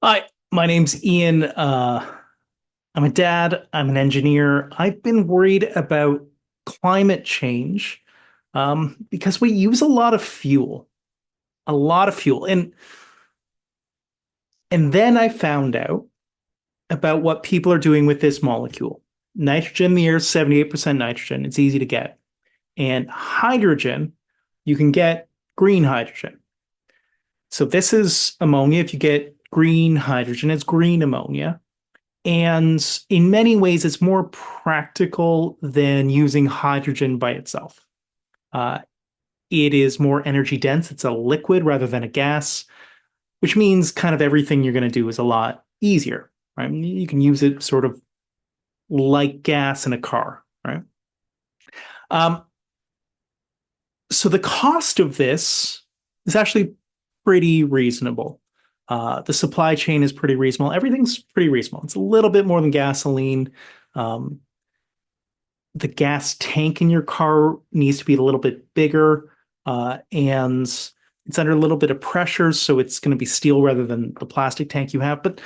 Hi, my name's Ian. I'm a dad. I'm an engineer. I've been worried about climate change because we use a lot of fuel. And then I found out about what people are doing with this molecule. Nitrogen in the air is 78% nitrogen. It's easy to get. And hydrogen, you can get green hydrogen. So this is ammonia. If you get green hydrogen, it's green ammonia. And in many ways, it's more practical than using hydrogen by itself. Uh, it is more energy dense. It's a liquid rather than a gas, which means kind of everything you're going to do is a lot easier, right? You can use it sort of like gas in a car, right? Um, so the cost of this is actually pretty reasonable. The supply chain is pretty reasonable. Everything's pretty reasonable. It's a little bit more than gasoline. Um, the gas tank in your car needs to be a little bit bigger, and it's under a little bit of pressure, so it's going to be steel rather than the plastic tank you have. But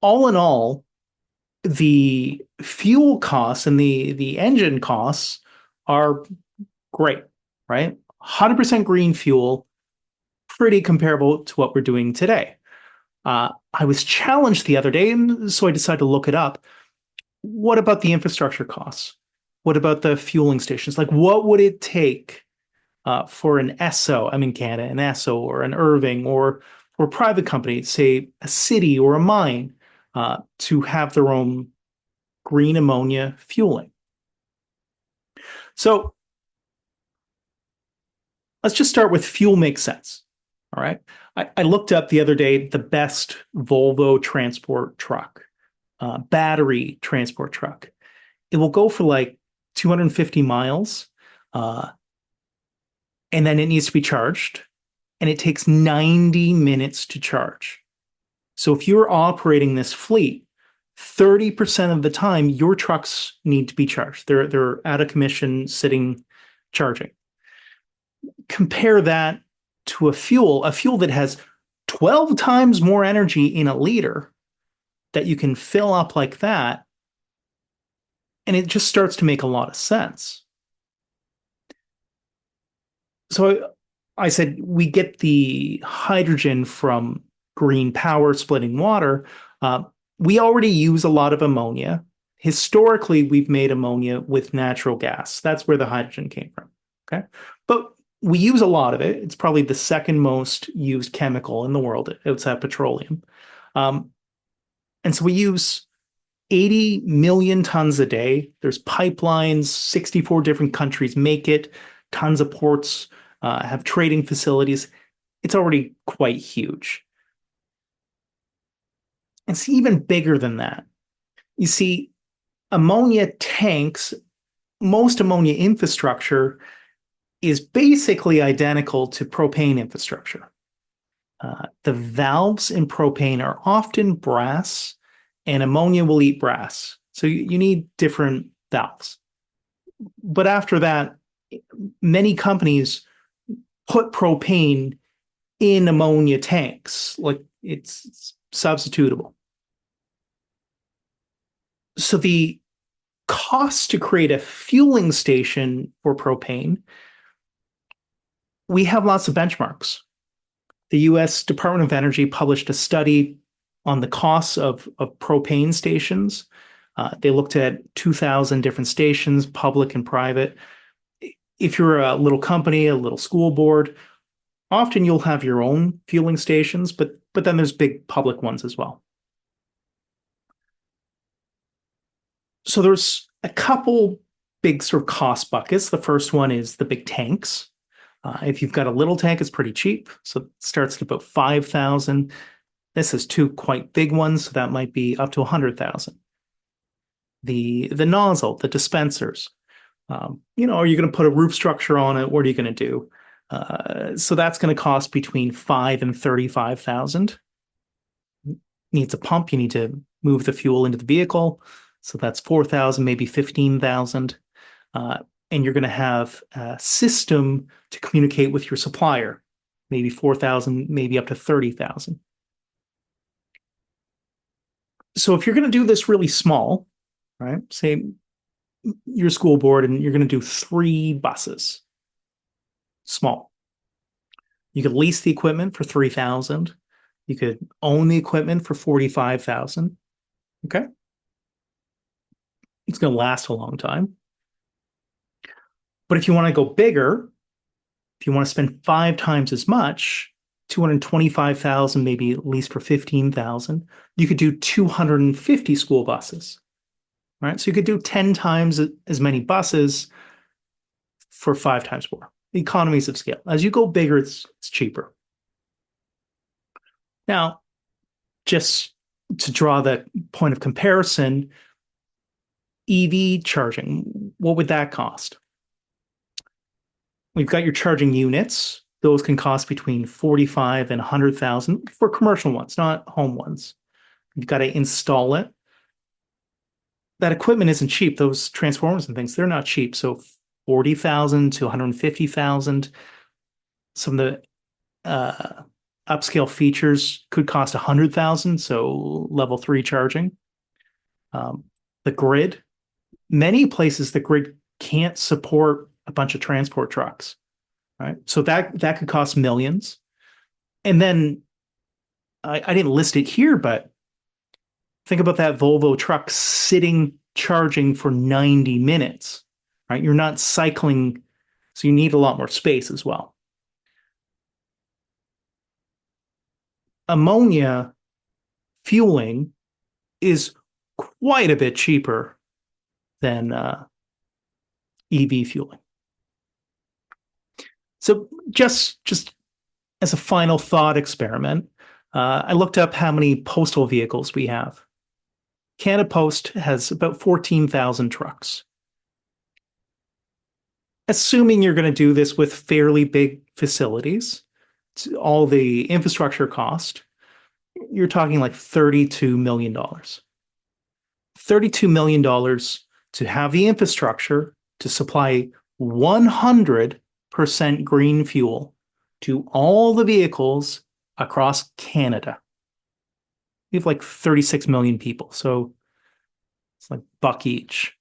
all in all, the fuel costs and the engine costs are great, right? 100% green fuel, pretty comparable to what we're doing today. I was challenged the other day, and so I decided to look it up. What about the infrastructure costs? What about the fueling stations? Like, what would it take for an Esso? I'm in Canada, an Esso or an Irving or private company, say a city or a mine, to have their own green ammonia fueling. So let's just start with fuel makes sense. All right. I looked up the other day the best Volvo transport truck, battery transport truck. It will go for like 250 miles, uh, and then it needs to be charged, and it takes 90 minutes to charge. So if you're operating this fleet, 30% of the time your trucks need to be charged. They're out of commission, sitting charging. Compare that to a fuel that has 12 times more energy in a liter that you can fill up like that, and it just starts to make a lot of sense. So I said we get the hydrogen from green power splitting water. Uh, we already use a lot of ammonia. Historically, we've made ammonia with natural gas. That's where the hydrogen came from. Okay. But we use a lot of it. It's probably the second most used chemical in the world outside petroleum. Um, and so we use 80 million tons a day. There's pipelines, 64 different countries make it, tons of ports have trading facilities. It's already quite huge. It's even bigger than that. You see, ammonia tanks, most ammonia infrastructure is basically identical to propane infrastructure. The valves in propane are often brass, and ammonia will eat brass. So you need different valves. But after that, many companies put propane in ammonia tanks, like it's substitutable. So the cost to create a fueling station for propane, we have lots of benchmarks. The US Department of Energy published a study on the costs of propane stations. They looked at 2,000 different stations, public and private. If you're a little company, a little school board, often you'll have your own fueling stations, but then there's big public ones as well. So there's a couple big sort of cost buckets. The first one is the big tanks. If you've got a little tank, it's pretty cheap. So it starts at about 5,000. This is two quite big ones, so that might be up to 100,000. The nozzle, the dispensers. Are you going to put a roof structure on it? What are you going to do? So that's going to cost between 5 and 35,000. Needs a pump. You need to move the fuel into the vehicle. So that's 4,000, maybe 15,000. Uh, and you're going to have a system to communicate with your supplier, maybe 4,000, maybe up to 30,000. So if you're going to do this really small, right? Say your school board and you're going to do 3 buses, small. You could lease the equipment for 3,000. You could own the equipment for 45,000. Okay. It's going to last a long time. But if you want to go bigger, if you want to spend 5 times as much, 225,000, maybe at least for 15,000, you could do 250 school buses, right? So you could do 10 times as many buses for 5 times more. Economies of scale. As you go bigger, it's cheaper. Now, just to draw that point of comparison, EV charging, what would that cost? We've got your charging units. Those can cost between 45 and 100,000 for commercial ones, not home ones. You've got to install it. That equipment isn't cheap. Those transformers and things, they're not cheap. So 40,000 to 150,000. Some of the upscale features could cost 100,000. So level 3 charging. The grid, many places the grid can't support a bunch of transport trucks, right? So that could cost millions. And then I didn't list it here, but think about that Volvo truck sitting charging for 90 minutes, right? You're not cycling, so you need a lot more space as well. Ammonia fueling is quite a bit cheaper than EV fueling. So just as a final thought experiment, I looked up how many postal vehicles we have. Canada Post has about 14,000 trucks. Assuming you're going to do this with fairly big facilities, all the infrastructure cost, you're talking like $32 million. $32 million to have the infrastructure to supply 100% green fuel to all the vehicles across Canada. We have like 36 million people, so it's like buck each.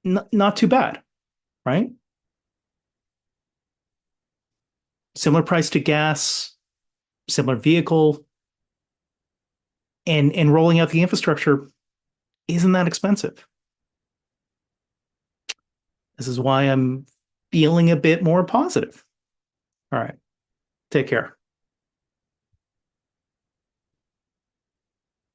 Not too bad, right? Similar price to gas, similar vehicle, and rolling out the infrastructure isn't that expensive. This is why I'm feeling a bit more positive. All right, take care.